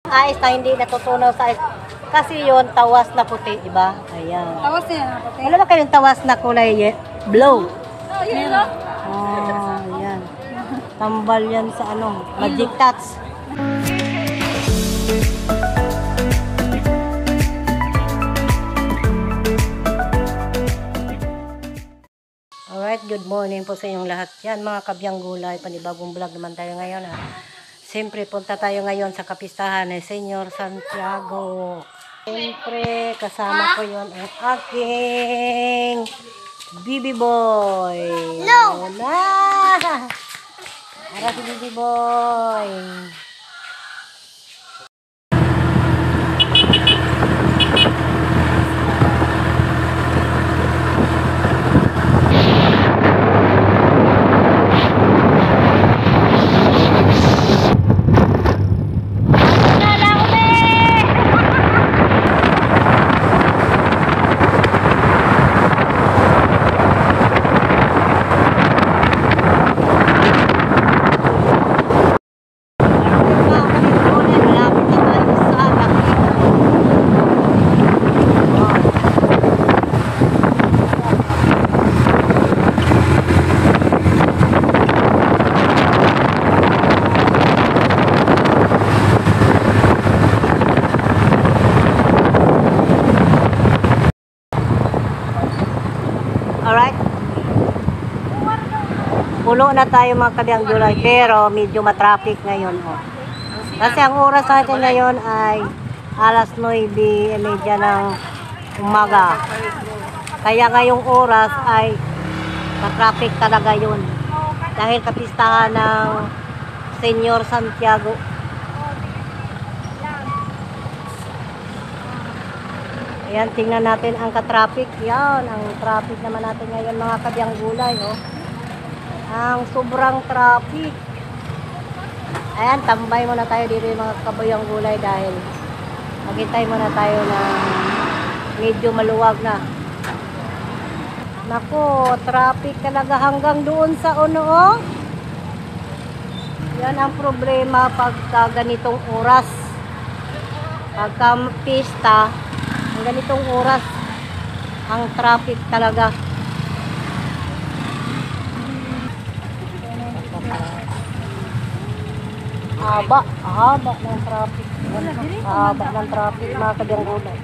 Ice na hindi natutunaw sa ice. Kasi yon tawas na puti, di ba? Ayan. Tawas na yan, puti. Wala ba kayong tawas na kulay blue? Meron. Oh, ayan. Tambal yan sa ano, Magic Touch. Alright, good morning po sa inyong lahat yan. Mga kabyang gulay, panibagong vlog naman tayo ngayon. Siyempre, punta tayo ngayon sa kapistahan ni Senyor Santiago. Siyempre, kasama ko yon ang aking Bibi Boy. No! Na! Para si Bibi Boy. Alright. Puno na tayo mga kabyang gulay, pero medyo matraffic ngayon. Oh. Kasi ang oras natin ngayon ay alas 9:30 ng umaga. Kaya ngayong oras ay matraffic talaga yun. Dahil kapistahan ng Senyor Santiago. Ayan, tingnan natin ang ka-traffic. Yan, ang traffic naman natin ngayon mga kabyang gulay. Oh. Ang sobrang traffic. Ayan, tambay muna tayo dito mga kabyang gulay dahil maghintay muna tayo na medyo maluwag na. Naku, traffic talaga hanggang doon sa uno. Oh. Yan ang problema pagka ganitong oras. Pagka pista, ang ganitong oras, ang traffic talaga. Haba ng traffic. Haba ng traffic, mga kabyang gulay.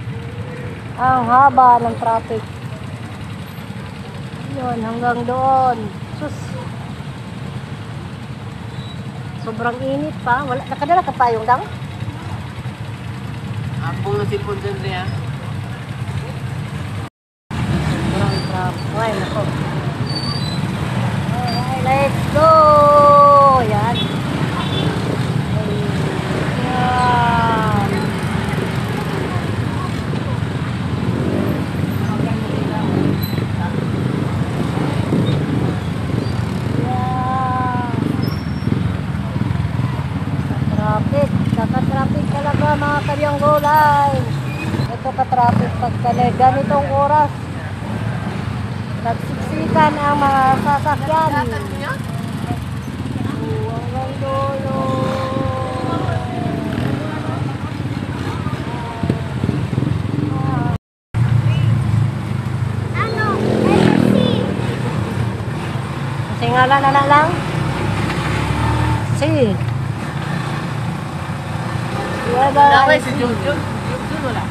Ang haba ng traffic. Yun, hanggang doon. Sus. Sobrang init pa. Wala, nakadala ka pa yung dang? Ambong na cellphone dyan niya. Ay, nako. Alright, let's go! Yan. Ayan. Traffic. Kaka-traffic talaga mga kabyang gulay. Ito ka-traffic pagka ganitong oras. Nagsiksikan ang mga sasakyan. Hanggang dulo. Ano? LC. Singala na lang. Si. Wala ba si Jun? Jun wala?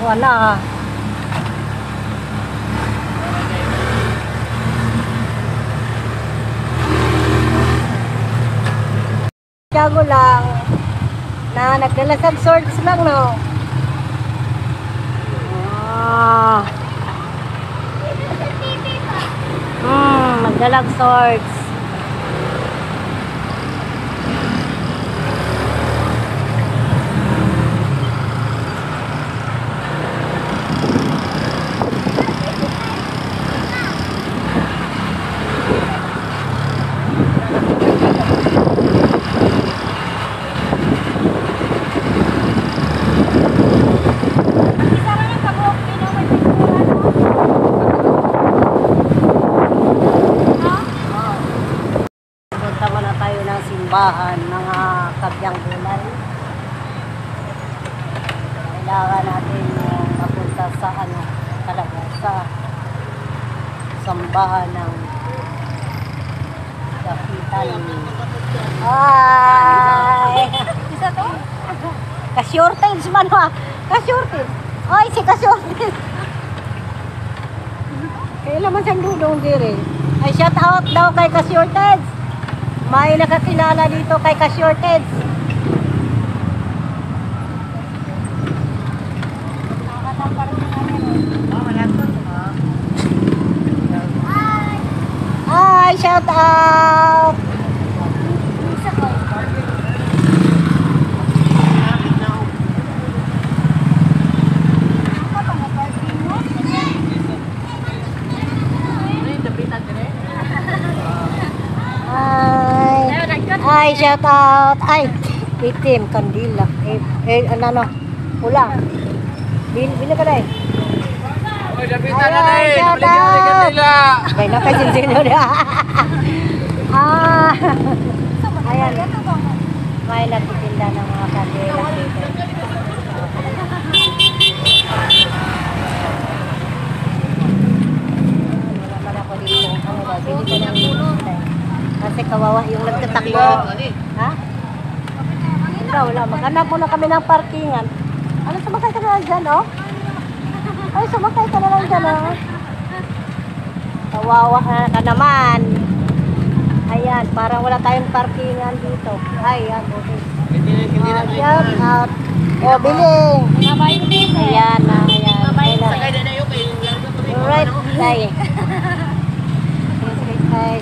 Wala. Tiago lang na nagdalasag swords lang, no? Magdalag swords. kailangan natin yung mapunta sa ano, talaga sa sambahan ng Dapitan. Ay! Isa to? Ka-shortage man ha. Ka-shortage. Ay, si ka-shortage. Kailan man siyang dudong diri. Ay, shout out daw kay ka-shortage. May nakakilala dito kay ka-shortage. Hi, shout out. Isa ko. Ako pa na-parking mo? Hi. Hi, shout out. Ay, itim, kandila. Ano, pula. Bili ka dahil. Oy, lapitan na Ayan, eh. shout Balikan out. na nila. Kaya nakasinsin na. Ah. Ayan. May nagtitinda ng mga kandila dito. Wala man ako dito. Ano ba? Bili ko ng bili. Kasi kawawa yung nagtatakbo. Ha? Wala. Maghanap muna kami ng parkingan. Ano, sumakay ka na lang dyan, oh? Ay, sumakay ka na lang dyan, oh. Kawawa ka naman. Ayan, parang wala tayong parkingan dito. Ayan, okay. Shout out. Oh, biling. Ayan na, ayan. Alright, tay.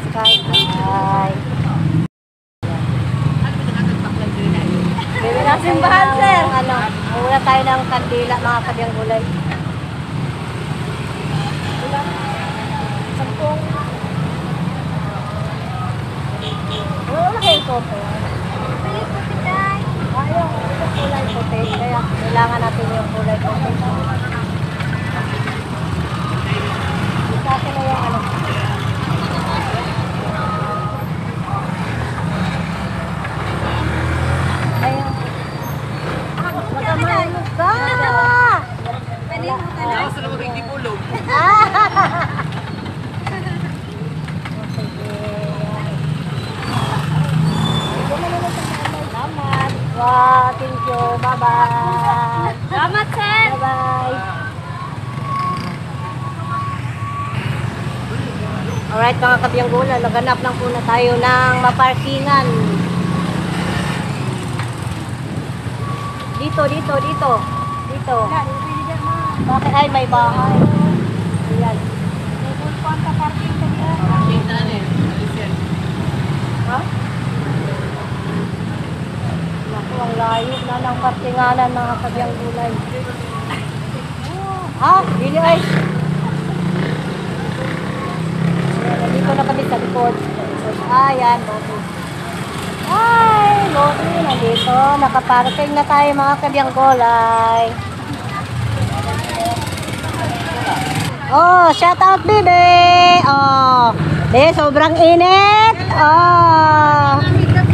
Sky. Bili na Simbahan, sir. Ano, mula tayo ng kandila, mga kabyang gulay. Sampung. Wala kayong kopo. Pili ko kitay. Ayaw, yung kulay puti. Kaya kailangan natin yung kulay puti. Isa akin na yung ano. Ayun. Magkamayos ka! Pili mo ka na. Sa labag hindi pulog. Salamat. Wow, thank you. Bye-bye. Salamat, sir. Bye-bye. Alright mga kabiyang gula, naganap lang po na tayo ng maparkingan. Dito. Bakit ay may bahay? Ayan. Ha? Naku, ang layo na ng parkinganan mga kabiyang gulay. Ha? Dili ay. Nandito na kami sa likod. Ayan, Lodi. Hi, Lodi. Nandito. Nakaparking na tayo mga kabiyang gulay. Oh, shout out, baby. Oh, sobrang init. Oh,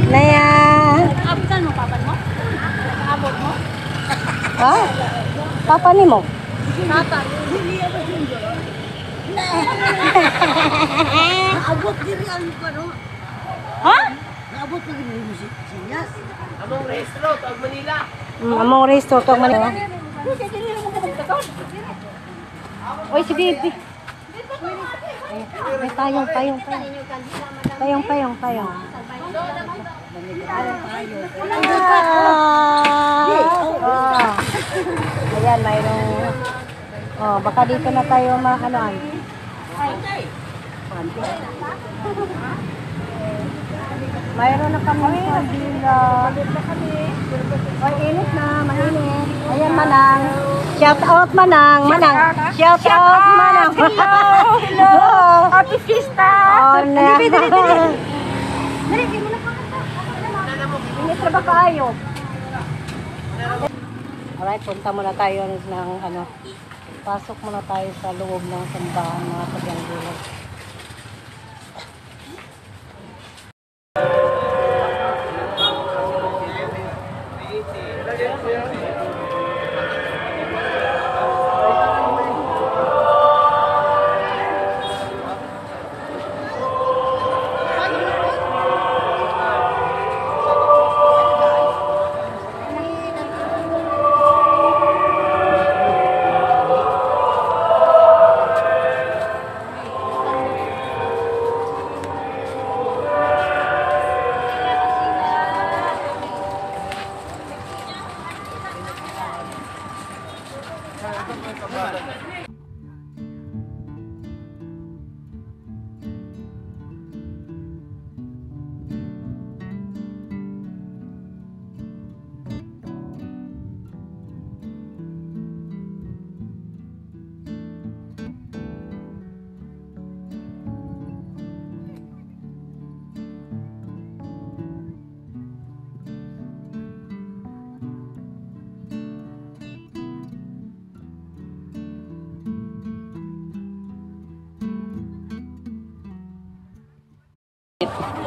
na yan. Abutan mo, papan mo? Abot mo? Ha? Papa ni mo? Tata. Abot diri ang pano. Ha? Abot na rin yung sinyas. Among restro, Tawag Manila. Among resto to man. Oy, si Bibi. Ay, payong. Ayan, mayroong... Oh, baka dito na tayo makanoan. Mayroon na kami kandila. Ay, init na, mainit. Ayan, Manang. Shout out, Manang. Shout out, Manang. Hello. Happy Fiesta. Oh, na. Dali, di mo na pakita. Init na ba kayo? Alright, punta muna tayo ng ano. Pasok muna tayo sa loob ng sambahan mga kabyang gulay.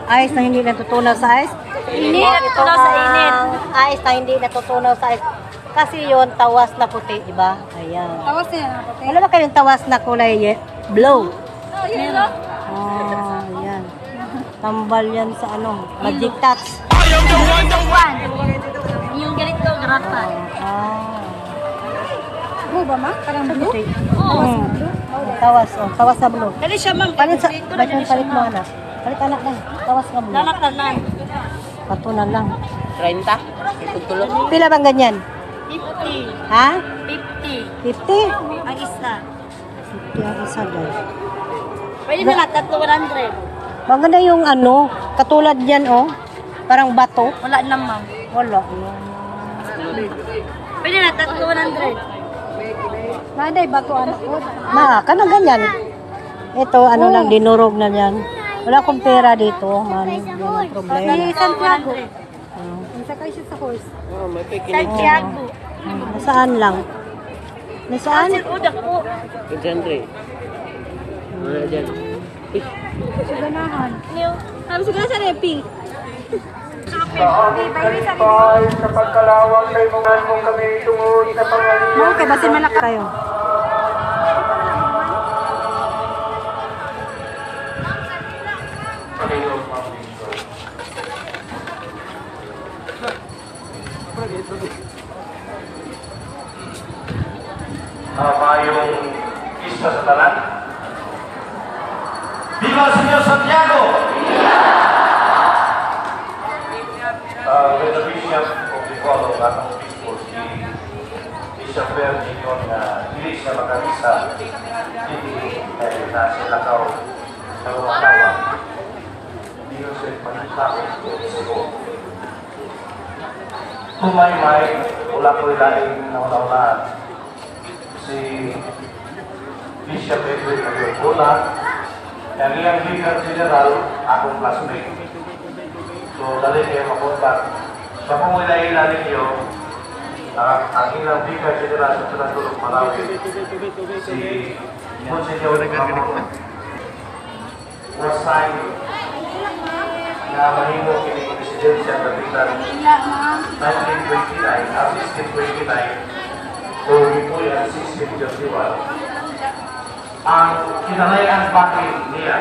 Ice na hindi natutunaw sa ice? Hindi natutunaw sa init. Ice na hindi natutunaw sa ice. Kasi yon tawas na puti, di ba? Ayan. Tawas na yan. Puti. Wala ba kayong tawas na kulay blue? Meron. Oh, ayan. Tambal yan sa ano, magic touch. Yung ganito, grata. Ah. Blue ba ma? Parang blue? Tawas, oh, tawas na blue. Dali siya ma'am. Palit sa, Dito na ba't dali yung siya palit mo ma'am. anak? Palit anak lang, tawas na blue. Lalatan lang. Patunan lang. 30? Itutulog. Pila bang ganyan? 50. Ha? 50. 50? Ang isa. 50 ang isa doon. Pwede na lang, tatlo 100. Maganda yung ano, katulad yan oh. Parang bato. Wala na ma'am. Wala. Pwede na, tatlo 100. Nanay, bato anak ko. Ma, ka na ganyan. Ito, ano lang, dinurog na yan. Wala akong pera dito, man. Yan ang problema. Santiago. Oh. Sakay siya sa horse. Oh, may pikin. Santiago. Nasaan lang? Nasaan? Sir Udak po. Andre. Wala dyan. Sa ganahan. Sabi sa ganahan na yung pink. Sa pagkalawang kay mungan mong kami tungod sa pangalan. Okay, basin malaki kayo. Mayong isa sa talan. Viva Señor Santiago! With the Bishop of the Colong at ang Bispo, si Bishop Bernie yun na hindi siya makamisa hindi dahil na sila kao sa mga tawa. Hindi yun siya pagkakos ko isip. Tumay-may, wala ko ilaing na una-unaan. Si Bishop Edwin Nagulgula, ang iyang Vicar General, akong classmate. So, dali kayo makontak. Sa kung ila-ila ninyo, ang ilang Vicar General sa Pinatulog Malawi, si Monsignor Ramon, was signed na mahimo kini presidensya ng Bitan 1929, 1629, o Hipuyan 1631. Ang kinalayan bakit niya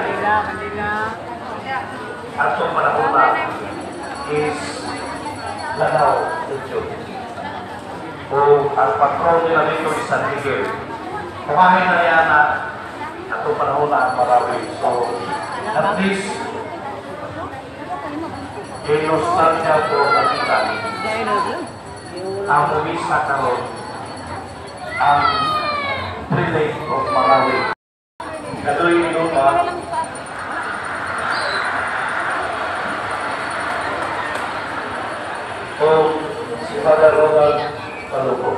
at itong panahon na is Lanao Region. O ang patron nila dito is San Miguel. Kumahin na yan na itong panahon na ang Malawi. So, at least, nostalgia po nakita ang umisa karon ang prelate of Malawi. Kadoy nito ba? O si Father Ronald Paluco.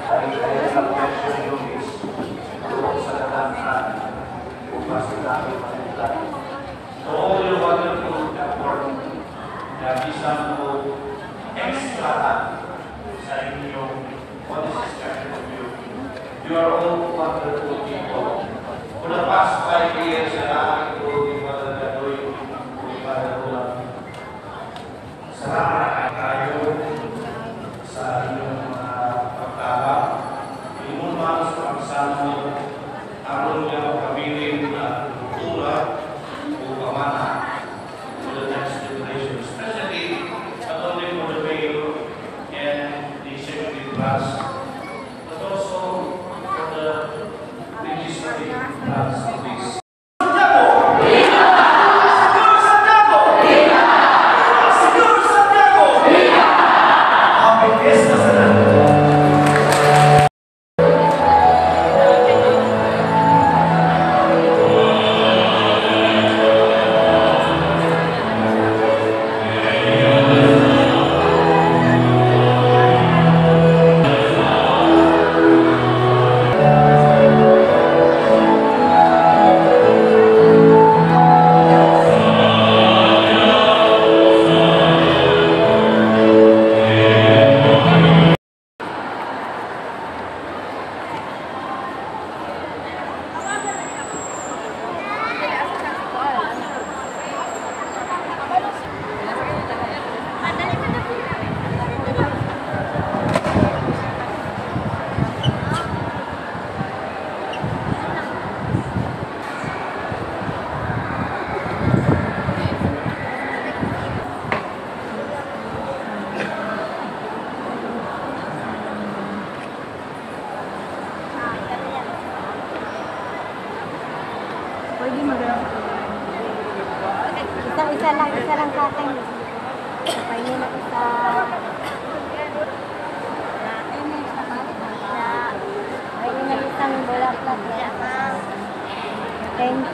Ay nag-mention yung is doon sa kadang upang sila ay manila. So all your wonderful effort na bisan mo extra sa inyong what is expected of you. You are all wonderful people. For the past 5 years, na namin ko yung Father Gadoy, yung Father Roland. Salamat kayo sa inyong mga pagtaba. Inuman sa pagsama aron niya kabilin na kultura o pamana for the next generation, especially not only for the mayor and the executive class, but also for the legislative class of this. Señor Santiago! Señor Santiago!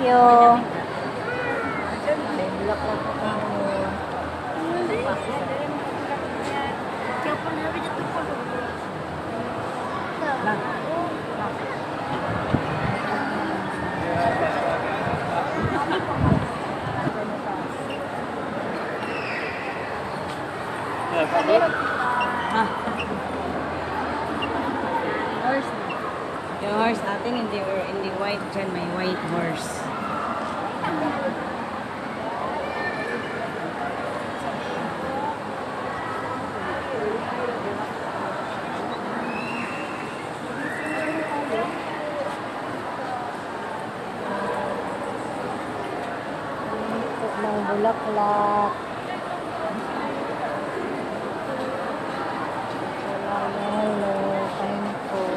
you. May bulak lang po tayo. Yung horse natin, hindi white dyan, may white horse. Ng bulaklak. Hello, thank you.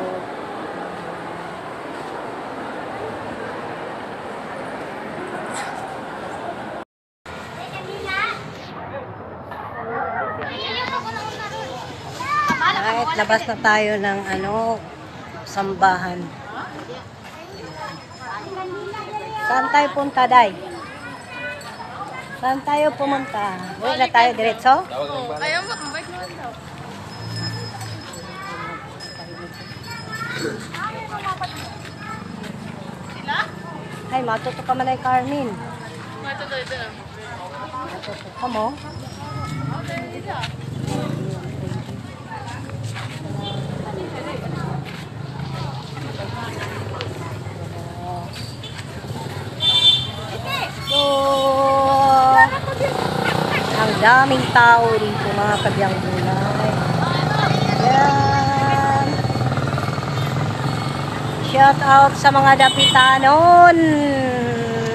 Kahit labas na tayo ng sambahan. Saan tayo punta, Day? Saan tayo pumunta? Uwi na tayo diretso? Ayaw mo, mabait naman daw. Sila? Ay, matuto ka man ay Carmen. Matuto ito na. Matuto ka mo? So, ang daming tao dito mga kabyang gulay. Yan. Shout out sa mga dapitanon.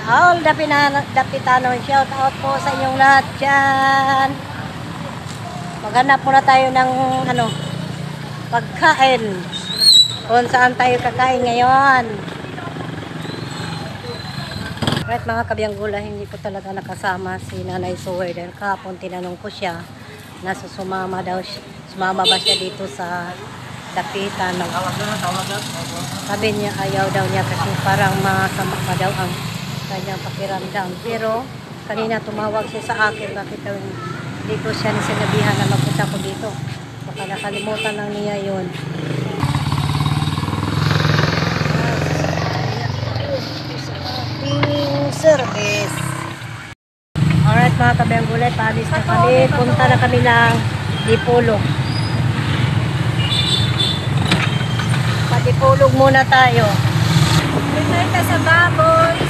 All dapitanon, shout out po sa inyong lahat dyan. Maghanap muna tayo ng pagkain. Kung saan tayo kakain ngayon. Right mga kabyang gulay, hindi ko talaga nakasama si Nanay Suwer dahil kahapon tinanong ko siya na sumama ba siya dito sa dapitan. Sabi niya ayaw daw niya kasi parang masama pa daw ang kanyang pakiramdam. Pero kanina tumawag siya sa akin, bakit daw hindi ko siya sinabihan na magpunta ko dito. Baka nakalimutan lang niya yun. Service. Alright mga kabyang gulay, paalis na kami. Punta na kami ng Dipolog. Pa-Dipolog muna tayo. Prepare ka sa baboy.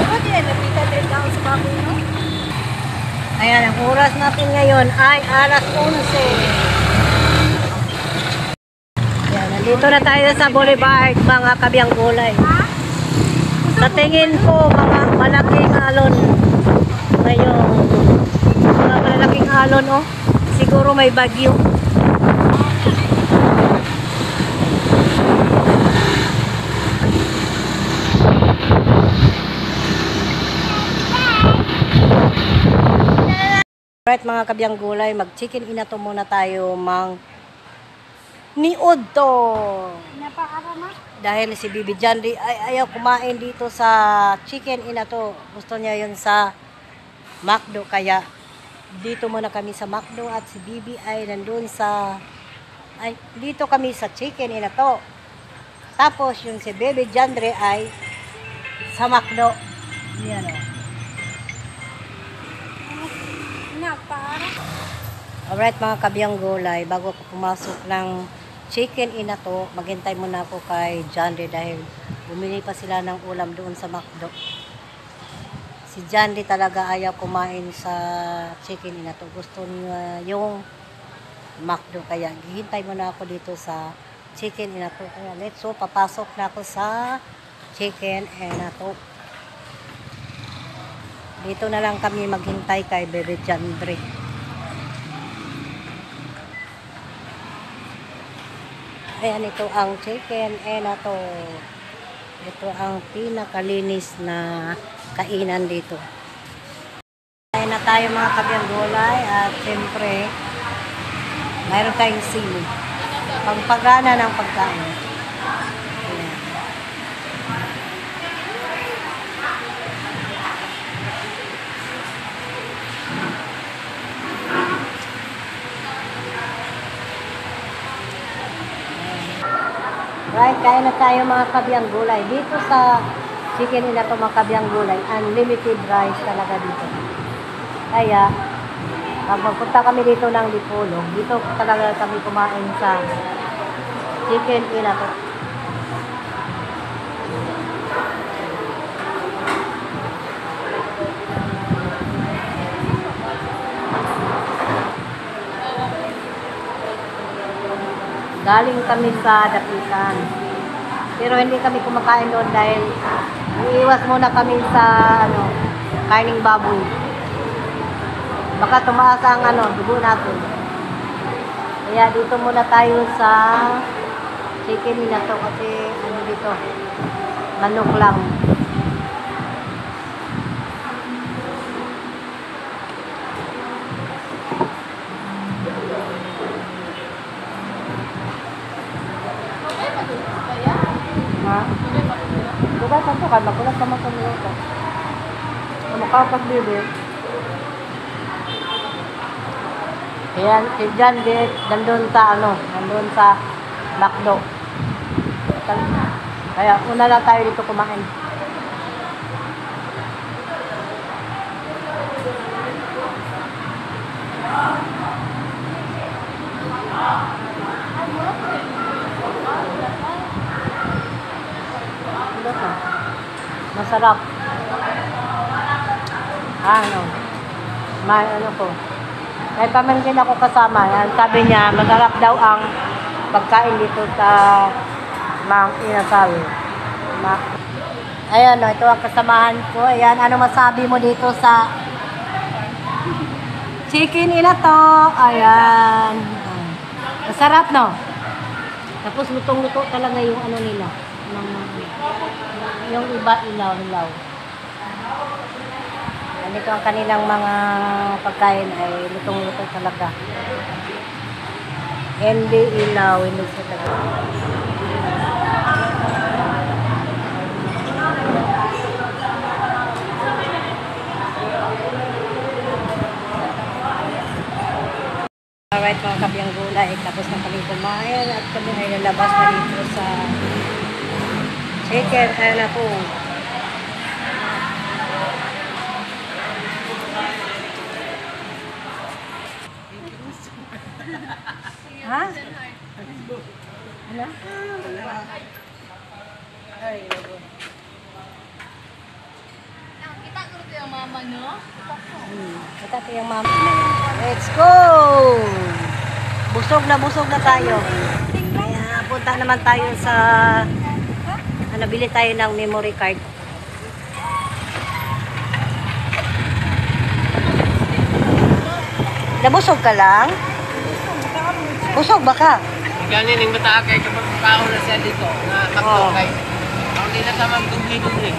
Ano din? Napitan rin ako sa baboy, no? Ayan, ang oras natin ngayon ay alas 11. Ayan, nandito na tayo sa Boulevard mga kabyang gulay. Sa tingin ko, mga malaking alon ngayon. Mga malaking alon, oh. Siguro may bagyo. Right mga kabyang gulay, mag-chicken inato muna tayo niod to. Dahil si Bibi Jandy ay ayaw kumain dito sa chicken inato. Gusto niya yun sa McDo. Kaya dito muna kami sa McDo at si Bibi ay nandun dito kami sa chicken inato. Tapos yung si Bibi Jandy ay sa McDo. Yan o. Alright mga kabyang gulay, bago ako pumasok ng chicken inato, maghintay muna ako kay Jandy dahil bumili pa sila ng ulam doon sa McDo. Si Jandy talaga ayaw kumain sa chicken inato. Gusto niya yung McDo. Kaya hihintay muna ako dito sa chicken inato. Kaya let's go, papasok na ako sa chicken inato. Dito na lang kami maghintay kay Bebe Jandy. Ayan, ito ang chicken inato. Ito ang pinakalinis na kainan dito. Kain na tayo mga kabyang gulay at siyempre mayroon tayong sili. Pagpagana ng pagkain. Ayan. kain na tayo mga kabyang gulay. Dito sa chicken nila to mga kabyang gulay, unlimited rice talaga dito. Kaya, pag magpunta kami dito ng Dipolog, dito talaga kami kumain sa chicken nila to. Galing kami sa Dapitan. Pero hindi kami kumakain doon dahil iiwas muna kami sa karning baboy. Baka tumaas ang dugo natin. Kaya dito muna tayo sa chicken nila to kasi dito manok lang. Ha? Duga sa to, kan magulat naman sa minuto. Makapag-libre. Ayan, si John Gate, nandun sa Macdo. Kaya, una lang tayo dito kumain. Masarap. May ko. May pamangkin ako kasama. Yan, sabi niya, masarap daw ang pagkain dito sa Mang Inasawi. Ayan, ito ang kasamahan ko. Ayan, ano masabi mo dito sa chicken inato? Ayan. Masarap, no? Tapos lutong-luto talaga yung nila. Yung iba ilaw-ilaw. Ganito ang kanilang mga pagkain ay lutong-luto talaga. Hindi ilaw, hindi siya talaga. Alright mga kabyang gulay, tapos na kami kumain at kami ay lalabas na dito sa chicken na po. Ha? Ano? Ay, Kita ko ito yung mama, no? kita ko yung mama. Let's go! Busog na tayo. Kaya punta naman tayo sa bili tayo ng memory card. Nabusog ka lang? Busog ba ka? Ganin yung bata kay kapag kakao na siya dito na takbo kay ang nila tamang dugli-dugli.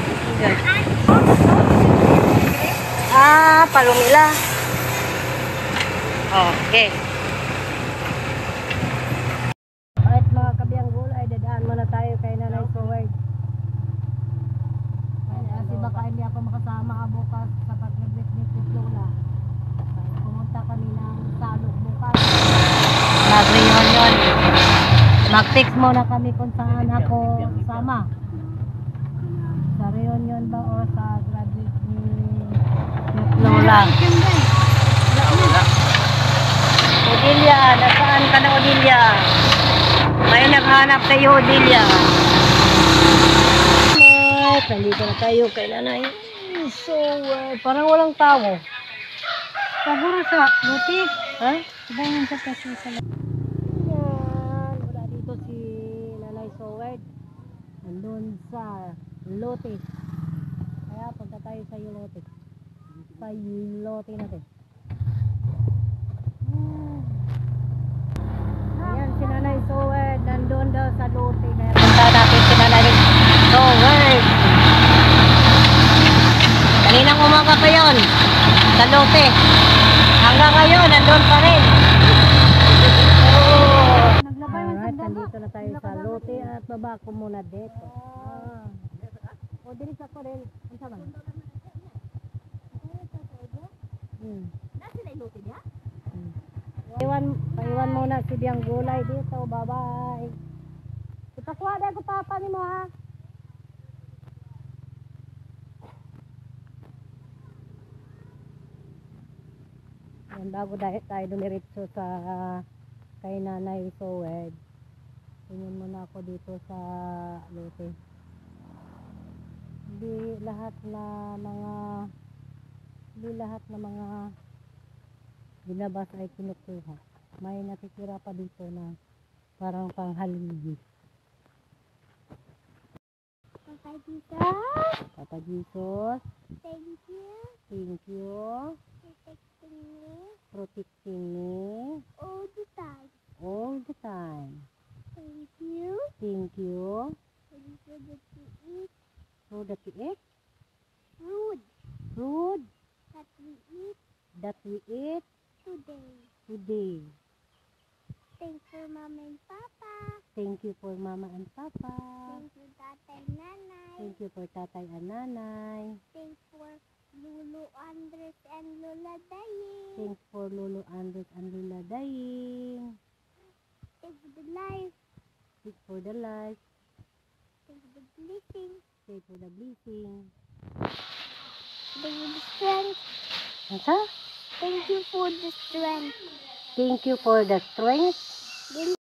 Palong nila. Okay. Alright mga kabiyang gulay, dadaan muna tayo kay Nanay Soward. Kasi baka hindi ako makasama bukas sa pag-review ni Lola. Pumunta kami ng Salog bukas. Mag-reunion. Mag-fix muna kami kung saan ako sama. Sa reunion ba o sa graduate ni Lola? Odilia, nasaan ka na Odilia? May naghanap kayo Odilia. Nandito na tayo kay Nanay. So, parang walang tao. Siguro sa Luti. Ha? Ibayan sa kasi sa Yan. Wala dito si Nanay Soward. Nandun sa Lote. Kaya punta tayo sa Lote. Sa Lote natin. Ayan si Nanay Soward. Nandun daw sa Lote. Kaya punta natin si Nanay Soward. Kaninang umaga pa yun. Sa Lote. Hanggang ngayon, nandun pa rin. Alright, nandito na tayo sa Lote at baba ko muna dito. O, dinis ako rin. Ang sama? Paiwan muna si Biang Gulay dito. Bye-bye. Kakuha na ko papa ni mo ha. Yan, bago tayo dumiretso sa kay Nanay Sowed. Tingin muna ako dito sa lote. Hindi lahat na mga binabas ay kinukuha. May nakikira pa dito na parang panghaligi. Papa Jesus, Papa Jesus, thank you thank you for protecting me protecting me all the time. all the time. Thank you Thank you for the food that we eat, for that we eat, food food that we eat that we eat today. today. Thanks for Mama and Papa. Thank you for Mama and Papa. Thanks for Tata and Nanay. Thank you for Tatay and Nanay. Thanks for Lulu Andres and Lola Daye. Thanks for Lolo Andres and Lula Daying. Thanks for the life. Thanks for the life. Thanks for the blessing. Thanks for the blessing. Thank you for the strength. Asa? Thank you for the strength. Thank you for the strength. Thank